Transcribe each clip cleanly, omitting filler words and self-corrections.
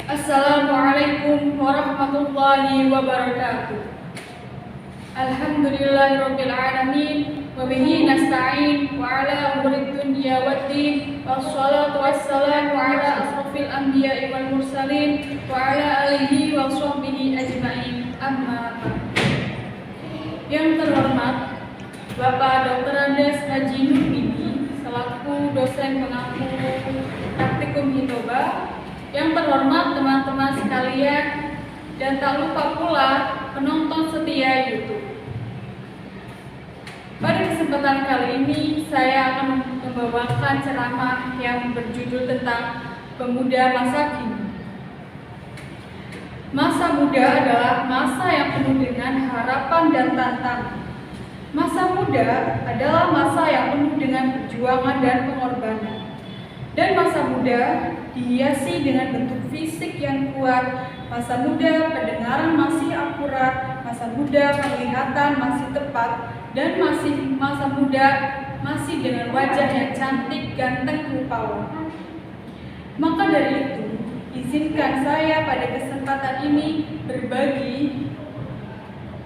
Assalamualaikum warahmatullahi wabarakatuh. Alhamdulillahirabbil alamin wa bihi nasta'in wa ala umuri dunya waddin wassalatu wassalamu ala asrofil anbiya'i wal mursalin wa ala alihi wa sahbihi ajma'in. Amma ba'd. Yang terhormat Bapak Dr. Andes Haji Nurmini selaku dosen pengampu praktikum Hitoba, yang terhormat teman-teman sekalian, dan tak lupa pula penonton setia YouTube. Pada kesempatan kali ini saya akan membawakan ceramah yang berjudul tentang pemuda masa kini. Masa muda adalah masa yang penuh dengan harapan dan tantangan. Masa muda adalah masa yang penuh dengan perjuangan dan pengorbanan. Dan masa muda dihiasi dengan bentuk fisik yang kuat. Masa muda pendengaran masih akurat, masa muda penglihatan masih tepat, dan masa muda masih dengan wajah yang cantik, ganteng, rupawan. Maka dari itu, izinkan saya pada kesempatan ini berbagi,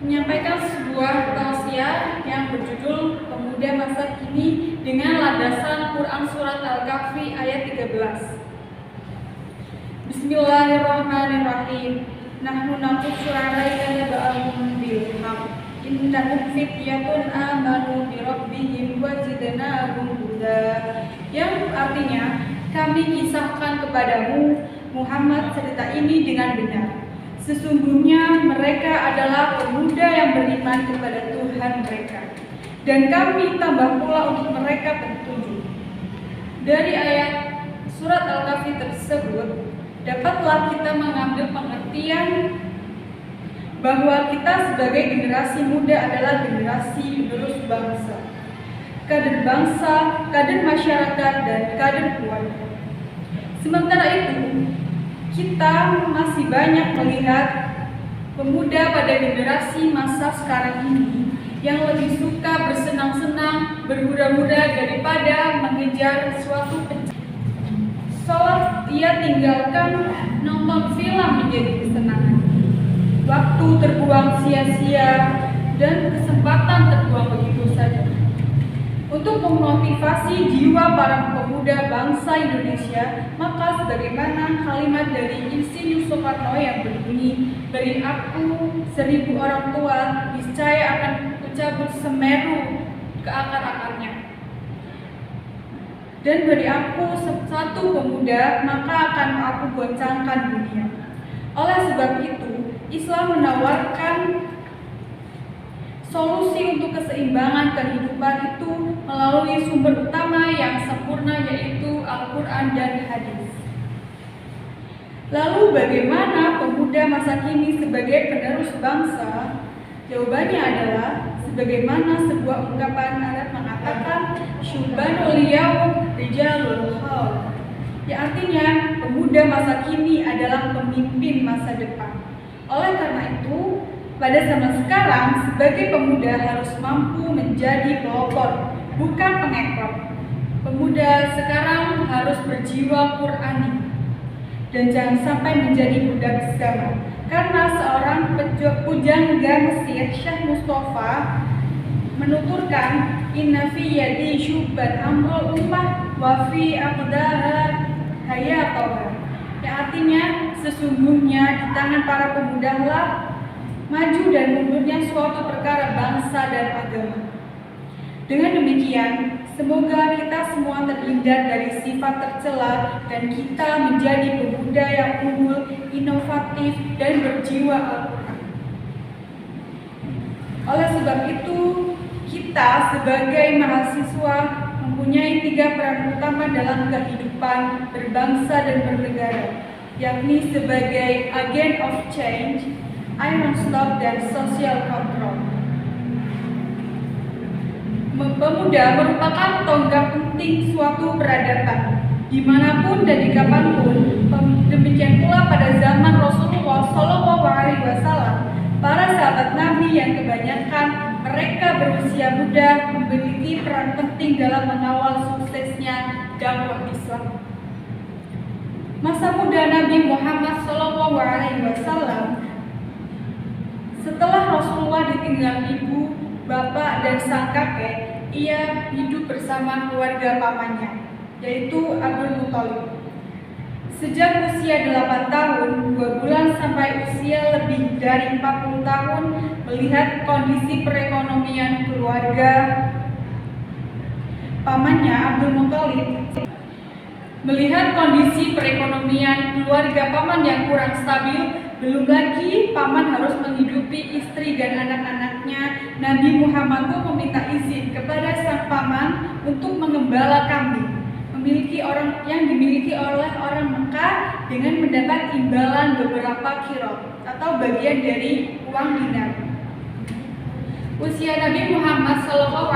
menyampaikan sebuah tausiah yang berjudul Pemuda Masa Kini dengan landasan Quran Surat Al-Kahfi ayat 13. Bismillahirrahmanirrahim. Nahnu naqussu 'alaika naba'ahum bil haqq. Innahum fityatun amanu bi rabbihim wa zidnahum huda. Yang artinya, kami kisahkan kepadamu Muhammad cerita ini dengan benar. Sesungguhnya mereka adalah pemuda yang beriman kepada Tuhan mereka, dan kami tambah pula untuk mereka petunjuk. Dari ayat surat Al-Kahfi tersebut, dapatlah kita mengambil pengertian bahwa kita sebagai generasi muda adalah generasi penerus bangsa, kader masyarakat, dan kader keluarga. Sementara itu, kita masih banyak melihat pemuda pada generasi masa sekarang ini yang lebih suka bersenang-senang, berhura-hura daripada mengejar suatu pencapaian. Sholat ia tinggalkan, nonton film menjadi kesenangan. Waktu terbuang sia-sia dan kesempatan terbuang begitu saja. Untuk memotivasi jiwa para pemuda bangsa Indonesia, maka sebagaimana kalimat dari Insinyur Soekarno yang berbunyi, "Beri aku 1000 orang tua, niscaya akan kucabut Semeru ke akar-akarnya. Dan beri aku 1 pemuda, maka akan aku goncangkan dunia." Oleh sebab itu, Islam menawarkan solusi untuk keseimbangan kehidupan itu melalui sumber utama yang sempurna, yaitu Al-Quran dan Hadis. Lalu bagaimana pemuda masa kini sebagai penerus bangsa? Jawabannya adalah sebagaimana sebuah ungkapan Arab mengatakan, "Syubanul yaum rijalul haul", yang artinya pemuda masa kini adalah pemimpin masa depan. Oleh karena itu, pada zaman sekarang, sebagai pemuda harus mampu menjadi pelopor, bukan pengekor. Pemuda sekarang harus berjiwa Qur'ani dan jangan sampai menjadi budak zaman. Karena seorang pujangga Mesir, Syekh Mustafa, menuturkan, "Inna fi yadi syubban amrul ummah wa fi aqdaha hayatoha", yang artinya sesungguhnya di tangan para pemuda lah maju dan mundurnya suatu perkara bangsa dan agama. Dengan demikian, semoga kita semua terhindar dari sifat tercela dan kita menjadi pemuda yang unggul, inovatif, dan berjiwa Al-Quran. Oleh sebab itu, kita sebagai mahasiswa mempunyai 3 peran utama dalam kehidupan berbangsa dan bernegara, yakni sebagai agen of change, iron stock, dan social control. Pemuda merupakan tonggak penting suatu peradaban, dimanapun dan dikapanpun. Demikian pula pada zaman Rasulullah SAW, para sahabat Nabi yang kebanyakan mereka berusia muda memiliki peran penting dalam mengawal suksesnya dakwah Islam. Masa muda Nabi Muhammad SAW, setelah Rasulullah ditinggal ibu, bapak, dan sang kakek, ia hidup bersama keluarga pamannya, yaitu Abdul Muthalib. Sejak usia 8 tahun, 2 bulan sampai usia lebih dari 40 tahun, melihat kondisi perekonomian keluarga pamannya Abdul Muthalib, melihat kondisi perekonomian keluarga paman yang kurang stabil, belum lagi paman harus menghidupi istri dan anak-anaknya, Nabi Muhammad pun meminta izin kepada sang paman untuk mengembala kambing yang dimiliki oleh orang Mekah dengan mendapat imbalan beberapa kirot atau bagian dari uang dinar. Usia Nabi Muhammad SAW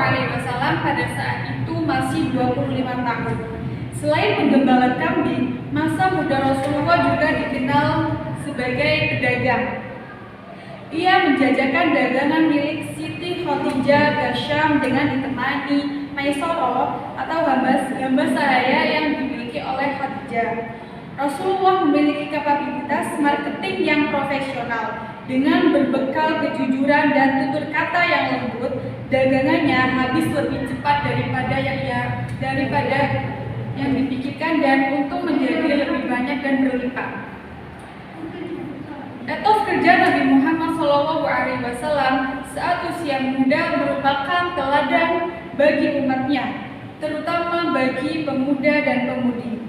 pada saat itu masih 25 tahun. Selain menggembala kambing, masa muda Rasulullah juga dikenal sebagai pedagang. Ia menjajakan dagangan milik Siti Khadijah ke Syam dengan ditemani Maisarah atau hamba sahaya yang dimiliki oleh Khadijah. Rasulullah memiliki kapabilitas marketing yang profesional. Dengan berbekal kejujuran dan tutur kata yang lembut, dagangannya habis lebih cepat daripada yang dipikirkan dan untung menjadi lebih banyak dan berlipat. Etos kerja Nabi Muhammad SAW saat usia muda merupakan teladan bagi umatnya, terutama bagi pemuda dan pemudi.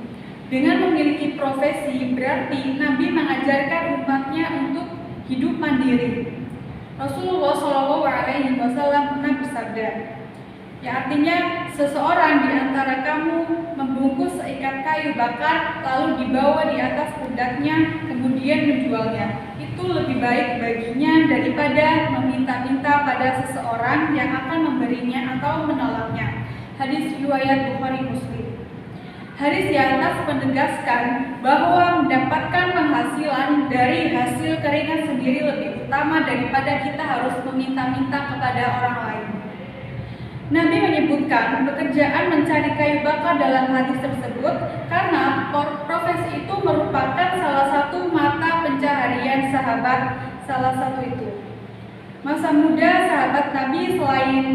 Dengan memiliki profesi, berarti Nabi mengajarkan umatnya untuk hidup mandiri. Rasulullah SAW pernah bersabda, yang artinya seseorang di antara kamu membungkus seikat kayu bakar lalu dibawa di atas pundaknya kemudian menjualnya. Itu lebih baik baginya daripada meminta-minta pada seseorang yang akan memberinya atau menolaknya. Hadis riwayat Bukhari Muslim. Hadis di atas menegaskan bahwa mendapatkan penghasilan dari hasil keringat sendiri lebih utama daripada kita harus meminta-minta kepada orang lain. Nabi menyebutkan pekerjaan mencari kayu bakar dalam hadis tersebut karena profesi itu merupakan salah satu mata pencaharian sahabat. Salah satu itu masa muda sahabat Nabi, selain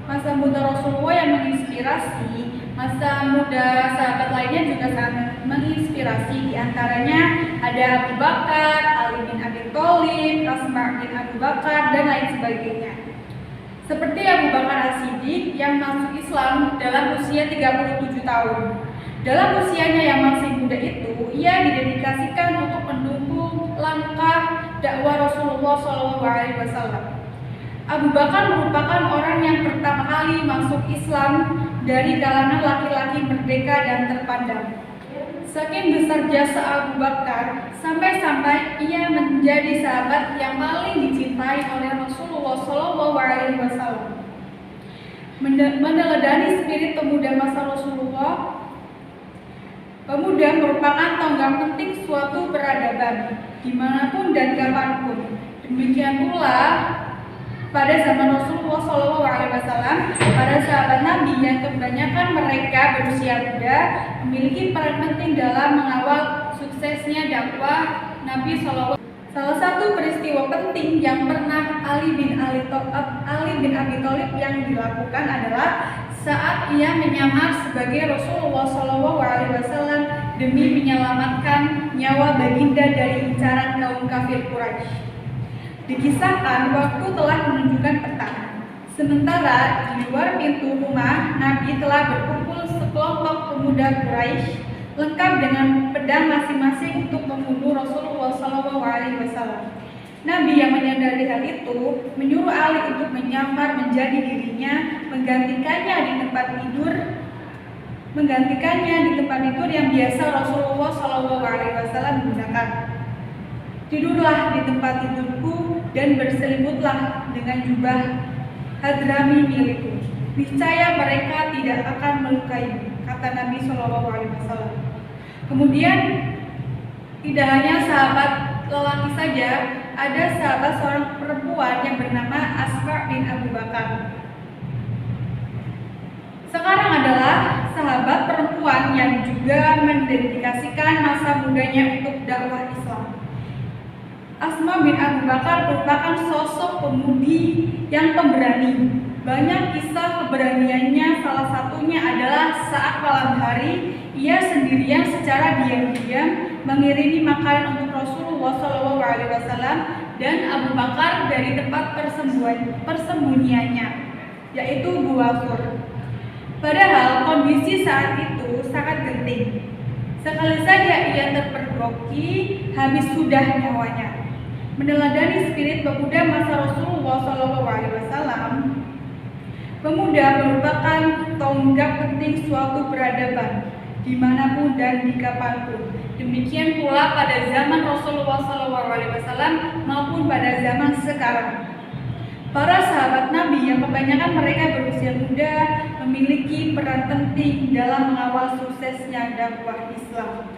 masa muda Rasulullah yang menginspirasi, masa muda sahabat lainnya juga sangat menginspirasi. Di antaranya ada Abu Bakar, Ali bin Abi Thalib, Asma bin Abu Bakar, dan lain sebagainya. Seperti Abu Bakar As-Siddiq yang masuk Islam dalam usia 37 tahun. Dalam usianya yang masih muda itu, ia didedikasikan untuk mendukung langkah dakwah Rasulullah SAW. Abu Bakar merupakan orang yang pertama kali masuk Islam dari kalangan laki-laki merdeka dan terpandang. Saking besar jasa Abu Bakar, sampai-sampai ia menjadi sahabat yang paling dicintai oleh Rasulullah SAW. Meneladani spirit pemuda masa Rasulullah, pemuda merupakan tonggak penting suatu peradaban, dimanapun dan kapanpun. Demikian pula pada zaman Rasulullah SAW, para sahabat Nabi yang kebanyakan mereka berusia muda memiliki peran penting dalam mengawal suksesnya dakwah Nabi SAW. Salah satu peristiwa penting yang pernah Ali bin Abi Thalib yang dilakukan adalah saat ia menyamar sebagai Rasulullah SAW demi menyelamatkan nyawa baginda dari incaran kaum kafir Quraisy. Dikisahkan waktu telah menunjukkan petang. Sementara di luar pintu rumah Nabi telah berkumpul sekelompok pemuda Quraisy lengkap dengan pedang masing-masing untuk membunuh Rasulullah SAW. Nabi yang menyadari hal itu menyuruh Ali untuk menyamar menjadi dirinya, menggantikannya di tempat tidur yang biasa Rasulullah SAW gunakan. Tidurlah di tempat tidurku dan berselimutlah dengan jubah hadrami milikku. Niscaya mereka tidak akan melukaimu, kata Nabi SAW. Kemudian tidak hanya sahabat lelaki saja, ada sahabat seorang perempuan yang bernama Asma bin Abu Bakar. Sekarang adalah sahabat perempuan yang juga mendedikasikan masa mudanya untuk dakwah Islam. Asma bin Abu Bakar merupakan sosok pemudi yang pemberani. Banyak kisah keberaniannya, salah satunya adalah saat malam hari ia sendirian secara diam-diam mengiringi makanan untuk Rasulullah SAW dan Abu Bakar dari tempat persembunyiannya, yaitu Gua Thur. Padahal kondisi saat itu sangat genting. Sekali saja ia terpergoki, habis sudah nyawanya. Meneladani spirit pemuda masa Rasulullah SAW, pemuda merupakan tonggak penting suatu peradaban dimanapun dan di kapanpun. Demikian pula pada zaman Rasulullah SAW maupun pada zaman sekarang. Para sahabat Nabi yang kebanyakan mereka berusia muda memiliki peran penting dalam mengawal suksesnya dakwah Islam.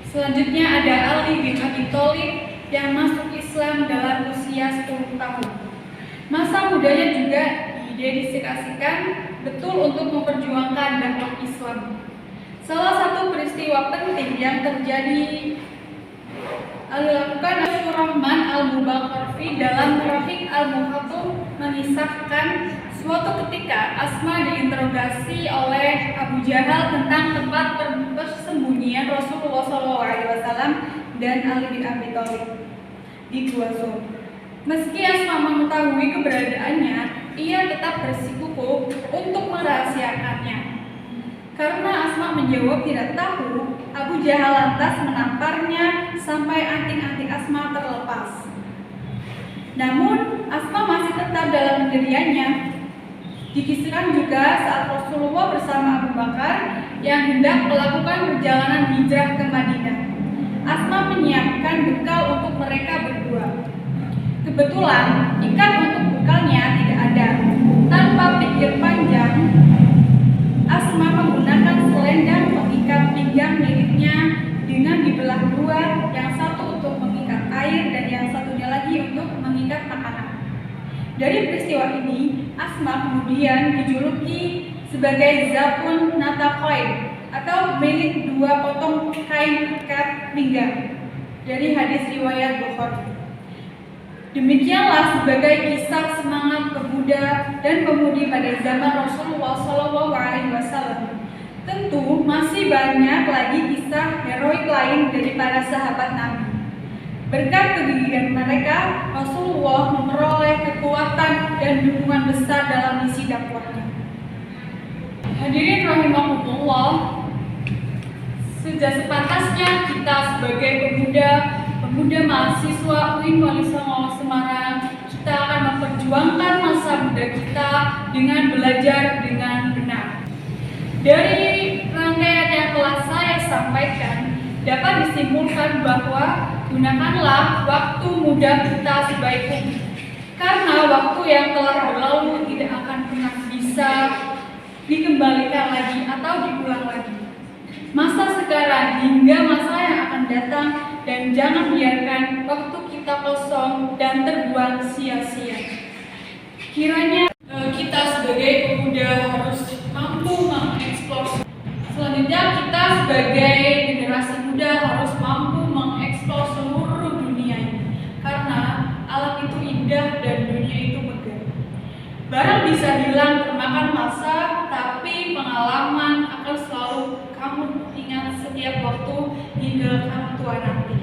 Selanjutnya ada Ali bin Abi Thalib yang masuk Islam dalam usia 10 tahun. Masa mudanya juga didedikasikan betul untuk memperjuangkan dakwah Islam. Salah satu peristiwa penting yang terjadi dilakukan Abdurrahman Al-Mubarakfi dalam Rafiq Al-Muhatum mengisahkan suatu ketika Asma diinterogasi oleh Abu Jahal tentang tempat persembunyian Rasulullah SAW dan Ali bin Abi Thalib di Gua Thur. Meski Asma mengetahui keberadaannya, ia tetap bersikukuh untuk merahasiakannya. Karena Asma menjawab tidak tahu, Abu Jahal lantas menamparnya sampai anting-anting Asma terlepas. Namun, Asma masih tetap dalam pendiriannya. Dikisahkan juga saat Rasulullah bersama Abu Bakar yang hendak melakukan perjalanan hijrah ke Madinah. Asma menyiapkan bekal untuk mereka berdua. Kebetulan, ikan untuk bekalnya tidak ada. Tanpa pikir panjang, Asma menggunakan selendang pengikat pinggang miliknya dengan dibelah dua, yang satu untuk mengikat air dan yang satunya lagi untuk mengikat makanan. Dari peristiwa ini, Asma kemudian dijuluki sebagai Zatun Nataqain atau milik dua potong kain ikat pinggang dari hadis riwayat Bukhari. Demikianlah sebagai kisah semangat pemuda dan pemudi pada zaman Rasulullah SAW. Tentu masih banyak lagi kisah heroik lain dari para sahabat Nabi. Berkat kegigihan mereka, Rasulullah memperoleh kekuatan dan dukungan besar dalam misi dakwahnya. Hadirin rahimahumullah, sudah sepantasnya kita sebagai pemuda mahasiswa UIN Wali Songo Semarang, kita akan memperjuangkan masa muda kita dengan belajar dengan benar. Dari rangkaian yang telah saya sampaikan, dapat disimpulkan bahwa gunakanlah waktu muda kita sebaik mungkin, karena waktu yang telah berlalu tidak akan pernah bisa dikembalikan lagi atau diulang lagi. Masa sekarang hingga masa yang akan datang, dan jangan biarkan waktu kita kosong dan terbuang sia-sia. Kiranya kita sebagai pemuda harus mampu mengeksplor. Selanjutnya kita sebagai generasi muda harus mampu mengeksplor seluruh dunia ini, karena alam itu indah dan dunia itu megah. Barang bisa hilang termakan masa, tapi pengalaman akan selalu kamu ingat setiap waktu hingga kamu tua nanti.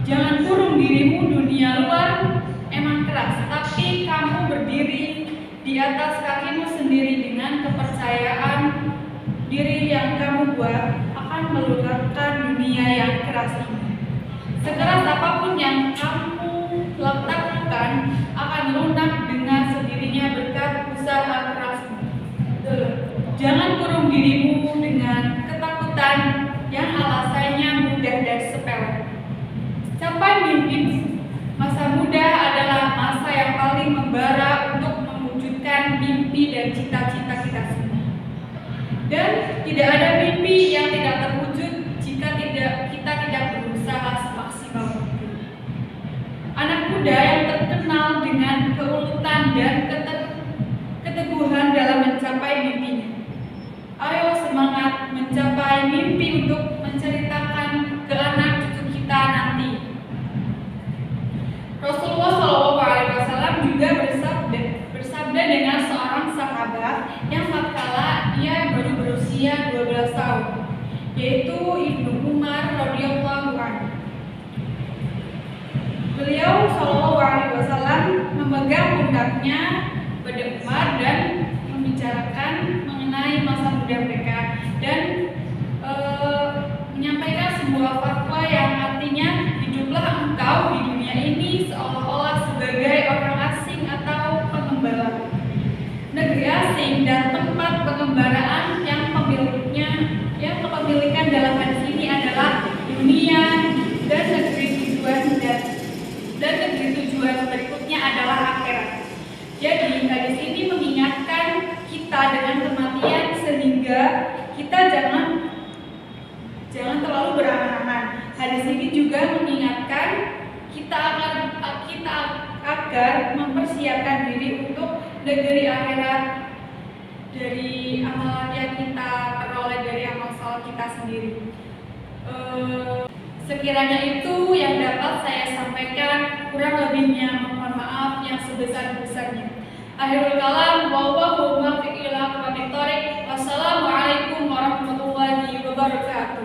Jangan kurung dirimu, dunia luar emang keras, tapi kamu berdiri di atas kakimu sendiri dengan kepercayaan diri yang kamu buat akan melunakkan dunia yang keras ini. Sekeras apapun yang kamu lakukan akan lunak dengan sendirinya berkat usaha kerasmu. Jangan kurung dirimu dengan ketakutan yang alasannya mudah dan sepele. Capai mimpimu. Masa muda adalah masa yang paling membara untuk mewujudkan mimpi dan cita-cita kita semua. Dan tidak ada mimpi yang tidak terwujud jika kita tidak berusaha semaksimal mungkin. Anak muda yang terkenal dengan keuletan dan keteguhan dalam mencapai mimpinya. Ayo semangat mencapai mimpi untuk menceritakan ke anak cucu kita nanti. berusia 12 tahun, yaitu Ibnu Umar radhiyallahu anhu. Beliau Shallallahu Alaihi Wasallam memegang pundaknya pada Umar dan membicarakan mengenai masa muda mereka dan menyampaikan sebuah fatwa yang artinya hiduplah engkau di dunia ini seolah-olah sebagai orang asing atau pengembala. Negeri asing dan tempat pengembaraan yang kepemilikan dalam hadis ini adalah dunia dan negeri tujuan berikutnya adalah akhirat. Jadi hadis ini mengingatkan kita dengan kematian sehingga kita jangan terlalu berangan-angan. Hadis ini juga mengingatkan kita agar mempersiapkan diri untuk negeri akhirat dari amal yang kita peroleh dari amal saleh kita sendiri. Sekiranya itu yang dapat saya sampaikan, kurang lebihnya mohon maaf yang sebesar-besarnya. Akhirul kalam, wallahu muwaffiq ila aqwamit thoriq. Wassalamualaikum warahmatullahi wabarakatuh.